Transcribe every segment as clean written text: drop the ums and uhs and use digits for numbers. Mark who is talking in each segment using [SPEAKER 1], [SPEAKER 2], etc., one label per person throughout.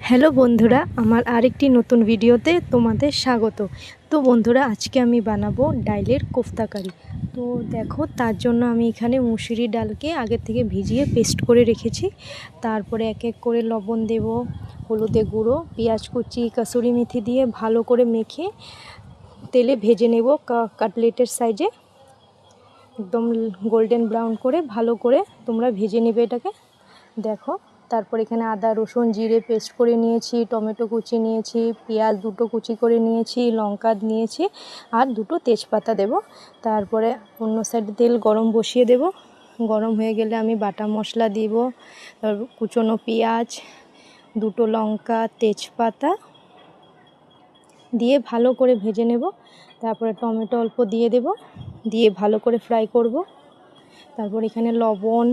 [SPEAKER 1] Hello বন্ধুরা, আমার আরেকটি নতুন ভিডিওতে তোমাদের স্বাগত। তো বন্ধুরা, আজকে আমি বানাবো ডালের কোফতা কারি। তো দেখো, তার জন্য আমি এখানে মুসুরি ডালকে আগে থেকে ভিজিয়ে পেস্ট করে রেখেছি। তারপরে এক এক করে লবণ দেব, হলুদে গুঁড়ো, পেঁয়াজ কুচি, কাসুরি মেথি দিয়ে ভালো করে মেখে তেলে ভেজে নেব কাটলেটের সাইজে, একদম গোল্ডেন ব্রাউন করে ভালো করে তোমরা ভেজে নেবে এটাকে। দেখো, তারপর এখানে আদা রসুন জিরে পেস্ট করে নিয়েছি, টমেটো কুচি নিয়েছি, পেঁয়াজ দুটো কুচি করে নিয়েছি, লঙ্কা নিয়েছি আর দুটো তেজপাতা দেব। তারপরে অন্য সাইডে তেল গরম বসিয়ে দেব। গরম হয়ে গেলে আমি বাটা মশলা দিব, কুচনো পেঁয়াজ, দুটো লঙ্কা, তেজপাতা দিয়ে ভালো করে ভেজে নেব। তারপরে টমেটো অল্প দিয়ে দেব, দিয়ে ভালো করে ফ্রাই করব। তারপর এখানে লবণ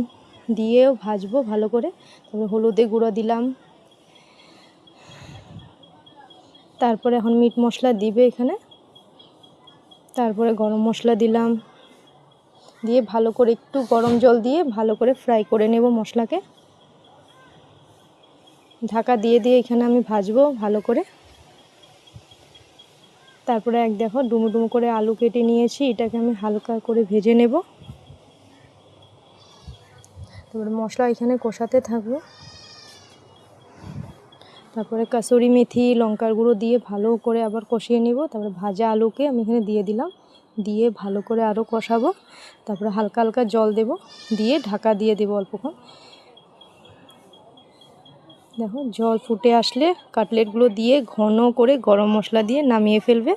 [SPEAKER 1] দিয়েও ভাজবো ভালো করে। তারপরে হলুদে গুঁড়ো দিলাম। তারপরে এখন মিট মশলা দিবে এখানে। তারপরে গরম মশলা দিলাম, দিয়ে ভালো করে একটু গরম জল দিয়ে ভালো করে ফ্রাই করে নেব মশলাকে। ঢাকা দিয়ে এখানে আমি ভাজবো ভালো করে। তারপরে দেখো, ডুমো ডুমো করে আলু কেটে নিয়েছি, এটাকে আমি হালকা করে ভেজে নেব। তারপরে মশলা এখানে কষাতে থাকবো। তারপরে কাসুরি মেথি, লঙ্কার গুঁড়ো দিয়ে ভালো করে আবার কষিয়ে নেব। তারপরে ভাজা আলুকে আমি এখানে দিয়ে দিলাম, দিয়ে ভালো করে আরও কষাবো। তারপরে হালকা হালকা জল দেব, দিয়ে ঢাকা দিয়ে দেবো অল্পক্ষণ। দেখো, জল ফুটে আসলে কাটলেটগুলো দিয়ে ঘন করে গরম মশলা দিয়ে নামিয়ে ফেলবে।